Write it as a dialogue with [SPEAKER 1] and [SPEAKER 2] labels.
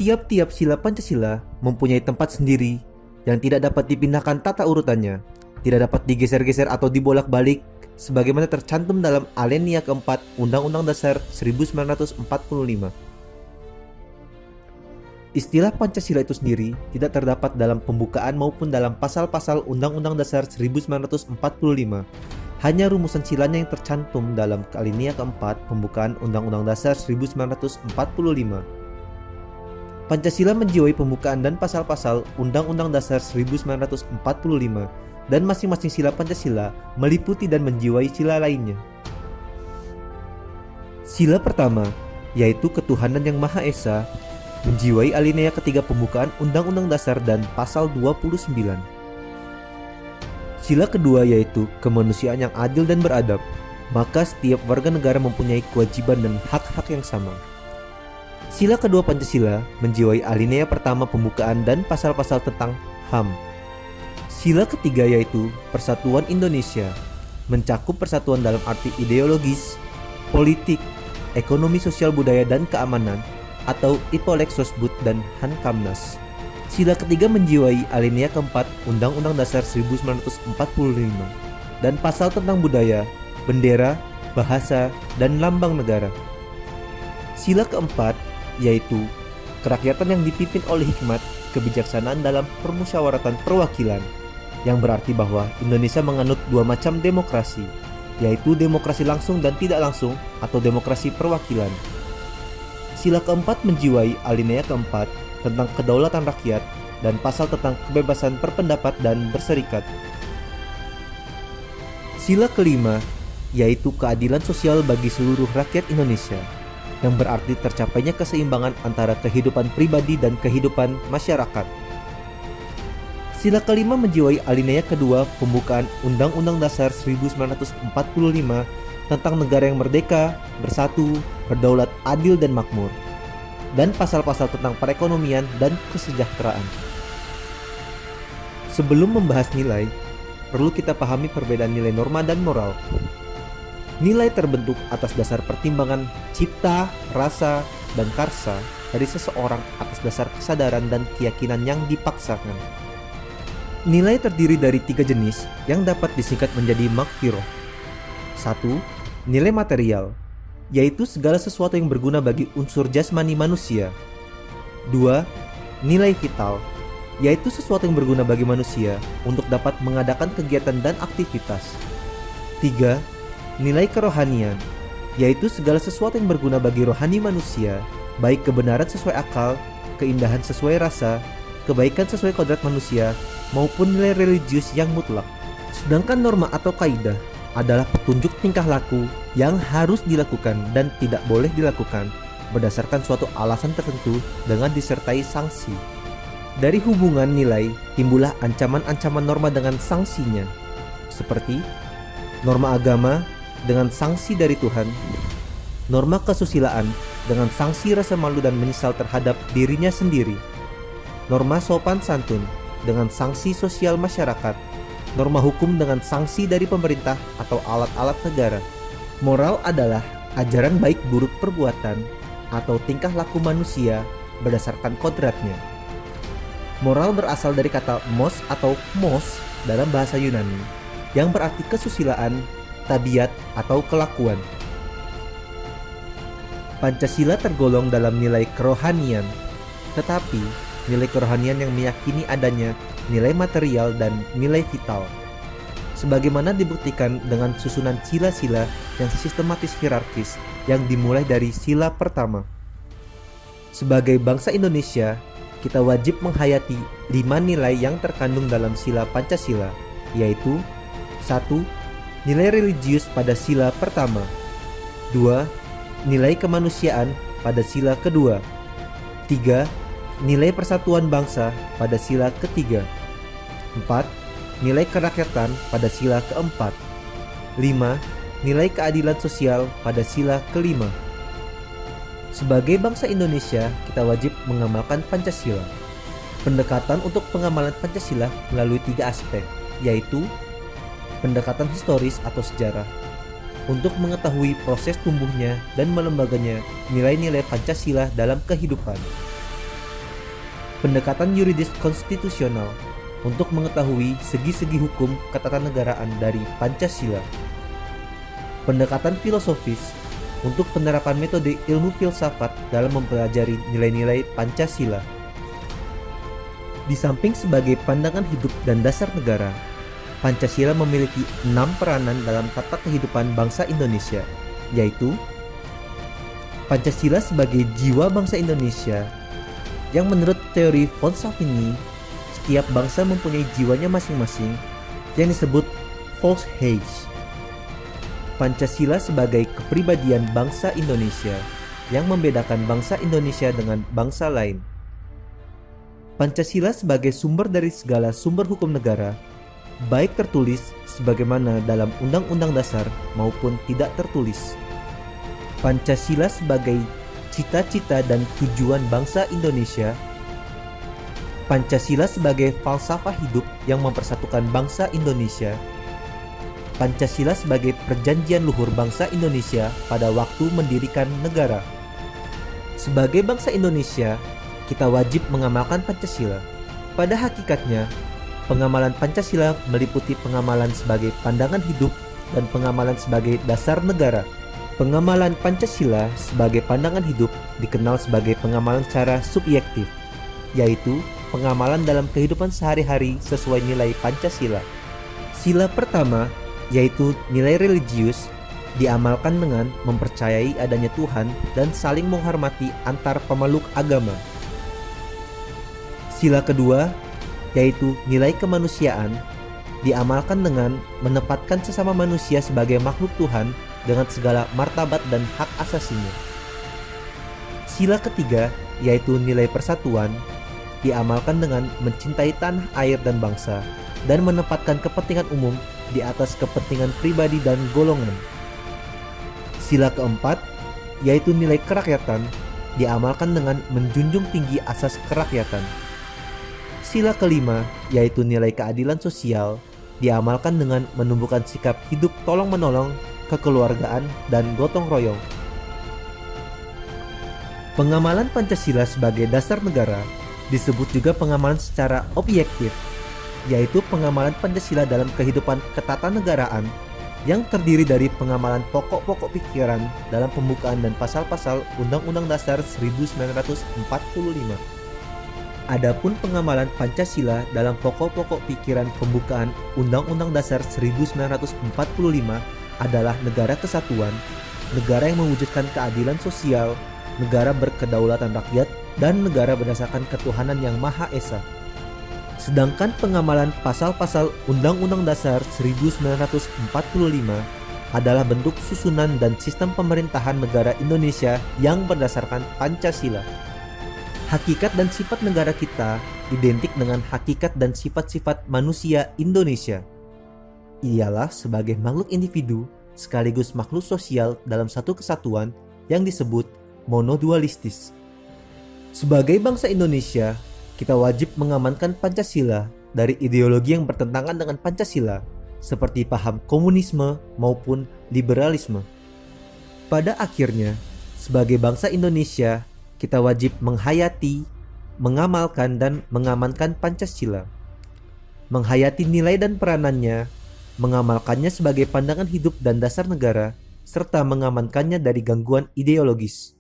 [SPEAKER 1] Tiap-tiap sila Pancasila mempunyai tempat sendiri yang tidak dapat dipindahkan tata urutannya, tidak dapat digeser-geser atau dibolak-balik sebagaimana tercantum dalam alinea keempat Undang-Undang Dasar 1945. Istilah Pancasila itu sendiri tidak terdapat dalam pembukaan maupun dalam pasal-pasal Undang-Undang Dasar 1945. Hanya rumusan silanya yang tercantum dalam alinea keempat pembukaan Undang-Undang Dasar 1945. Pancasila menjiwai pembukaan dan pasal-pasal Undang-Undang Dasar 1945 dan masing-masing sila Pancasila meliputi dan menjiwai sila lainnya. Sila pertama, yaitu ketuhanan yang Maha Esa, menjiwai alinea ketiga pembukaan Undang-Undang Dasar dan pasal 29. Sila kedua yaitu kemanusiaan yang adil dan beradab, maka setiap warga negara mempunyai kewajiban dan hak-hak yang sama. Sila kedua Pancasila menjiwai alinea pertama pembukaan dan pasal-pasal tentang HAM. Sila ketiga yaitu Persatuan Indonesia, mencakup persatuan dalam arti ideologis, politik, ekonomi sosial budaya dan keamanan atau IPOLEK Sosbud dan Hankamnas. Sila ketiga menjiwai alinea keempat Undang-Undang Dasar 1945 dan pasal tentang budaya, bendera, bahasa, dan lambang negara. Sila keempat yaitu kerakyatan yang dipimpin oleh hikmat, kebijaksanaan dalam permusyawaratan perwakilan, yang berarti bahwa Indonesia menganut dua macam demokrasi, yaitu demokrasi langsung dan tidak langsung atau demokrasi perwakilan. Sila keempat menjiwai alinea keempat tentang kedaulatan rakyat dan pasal tentang kebebasan berpendapat dan berserikat. Sila kelima yaitu keadilan sosial bagi seluruh rakyat Indonesia, yang berarti tercapainya keseimbangan antara kehidupan pribadi dan kehidupan masyarakat. Sila kelima menjiwai alinea kedua pembukaan Undang-Undang Dasar 1945 tentang negara yang merdeka, bersatu, berdaulat, adil, dan makmur, dan pasal-pasal tentang perekonomian dan kesejahteraan. Sebelum membahas nilai, perlu kita pahami perbedaan nilai norma dan moral. Nilai terbentuk atas dasar pertimbangan cipta, rasa, dan karsa dari seseorang atas dasar kesadaran dan keyakinan yang dipaksakan. Nilai terdiri dari 3 jenis yang dapat disingkat menjadi maghfirah. 1. Nilai material, yaitu segala sesuatu yang berguna bagi unsur jasmani manusia. 2. Nilai vital, yaitu sesuatu yang berguna bagi manusia untuk dapat mengadakan kegiatan dan aktivitas. 3. Nilai kerohanian, yaitu segala sesuatu yang berguna bagi rohani manusia, baik kebenaran sesuai akal, keindahan sesuai rasa, kebaikan sesuai kodrat manusia, maupun nilai religius yang mutlak. Sedangkan norma atau kaidah adalah petunjuk tingkah laku yang harus dilakukan dan tidak boleh dilakukan berdasarkan suatu alasan tertentu dengan disertai sanksi. Dari hubungan nilai timbullah ancaman-ancaman norma dengan sanksinya, seperti norma agama dengan sanksi dari Tuhan, norma kesusilaan dengan sanksi rasa malu dan menyesal terhadap dirinya sendiri, norma sopan santun dengan sanksi sosial masyarakat, norma hukum dengan sanksi dari pemerintah atau alat-alat negara. Moral adalah ajaran baik buruk perbuatan atau tingkah laku manusia berdasarkan kodratnya. Moral berasal dari kata mos atau mos dalam bahasa Yunani, yang berarti kesusilaan, tabiat, atau kelakuan. Pancasila tergolong dalam nilai kerohanian, tetapi nilai kerohanian yang meyakini adanya nilai material dan nilai vital, sebagaimana dibuktikan dengan susunan sila-sila yang sistematis hierarkis yang dimulai dari sila pertama. Sebagai bangsa Indonesia, kita wajib menghayati 5 nilai yang terkandung dalam sila Pancasila, yaitu 1. Nilai religius pada sila pertama. 2. Nilai kemanusiaan pada sila kedua. 3. Nilai persatuan bangsa pada sila ketiga. 4. Nilai kerakyatan pada sila keempat. 5. Nilai keadilan sosial pada sila kelima. Sebagai bangsa Indonesia, kita wajib mengamalkan Pancasila. Pendekatan untuk pengamalan Pancasila melalui 3 aspek, yaitu pendekatan historis atau sejarah, untuk mengetahui proses tumbuhnya dan melembaganya nilai-nilai Pancasila dalam kehidupan. pendekatan yuridis konstitusional untuk mengetahui segi-segi hukum ketatanegaraan dari Pancasila, pendekatan filosofis untuk penerapan metode ilmu filsafat dalam mempelajari nilai-nilai Pancasila. Di samping sebagai pandangan hidup dan dasar negara, Pancasila memiliki 6 peranan dalam tata kehidupan bangsa Indonesia, yaitu Pancasila sebagai jiwa bangsa Indonesia, yang menurut teori von Savigny, setiap bangsa mempunyai jiwanya masing-masing yang disebut Volksgeist. Pancasila sebagai kepribadian bangsa Indonesia yang membedakan bangsa Indonesia dengan bangsa lain. Pancasila sebagai sumber dari segala sumber hukum negara, baik tertulis sebagaimana dalam Undang-Undang Dasar maupun tidak tertulis. Pancasila sebagai cita-cita dan tujuan bangsa Indonesia. Pancasila sebagai falsafah hidup yang mempersatukan bangsa Indonesia. Pancasila sebagai perjanjian luhur bangsa Indonesia pada waktu mendirikan negara. Sebagai bangsa Indonesia, kita wajib mengamalkan Pancasila. Pada hakikatnya, pengamalan Pancasila meliputi pengamalan sebagai pandangan hidup dan pengamalan sebagai dasar negara. Pengamalan Pancasila sebagai pandangan hidup dikenal sebagai pengamalan secara subjektif, yaitu pengamalan dalam kehidupan sehari-hari sesuai nilai Pancasila. Sila pertama, yaitu nilai religius, diamalkan dengan mempercayai adanya Tuhan dan saling menghormati antar pemeluk agama. Sila kedua, yaitu nilai kemanusiaan, diamalkan dengan menempatkan sesama manusia sebagai makhluk Tuhan dengan segala martabat dan hak asasinya. Sila ketiga, yaitu nilai persatuan, diamalkan dengan mencintai tanah air dan bangsa dan menempatkan kepentingan umum di atas kepentingan pribadi dan golongan. Sila keempat, yaitu nilai kerakyatan, diamalkan dengan menjunjung tinggi asas kerakyatan. Sila kelima, yaitu nilai keadilan sosial, diamalkan dengan menumbuhkan sikap hidup tolong-menolong, kekeluargaan, dan gotong royong. Pengamalan Pancasila sebagai dasar negara disebut juga pengamalan secara objektif, yaitu pengamalan Pancasila dalam kehidupan ketatanegaraan yang terdiri dari pengamalan pokok-pokok pikiran dalam pembukaan dan pasal-pasal Undang-Undang Dasar 1945. Adapun pengamalan Pancasila dalam pokok-pokok pikiran pembukaan Undang-Undang Dasar 1945 adalah negara kesatuan, negara yang mewujudkan keadilan sosial, negara berkedaulatan rakyat, dan negara berdasarkan ketuhanan yang Maha Esa. Sedangkan pengamalan pasal-pasal Undang-Undang Dasar 1945 adalah bentuk susunan dan sistem pemerintahan negara Indonesia yang berdasarkan Pancasila. Hakikat dan sifat negara kita identik dengan hakikat dan sifat-sifat manusia Indonesia. Ialah sebagai makhluk individu sekaligus makhluk sosial dalam satu kesatuan yang disebut monodualistis. Sebagai bangsa Indonesia, kita wajib mengamankan Pancasila dari ideologi yang bertentangan dengan Pancasila, seperti paham komunisme maupun liberalisme. Pada akhirnya, sebagai bangsa Indonesia, kita wajib menghayati, mengamalkan, dan mengamankan Pancasila. Menghayati nilai dan peranannya, mengamalkannya sebagai pandangan hidup dan dasar negara, serta mengamankannya dari gangguan ideologis.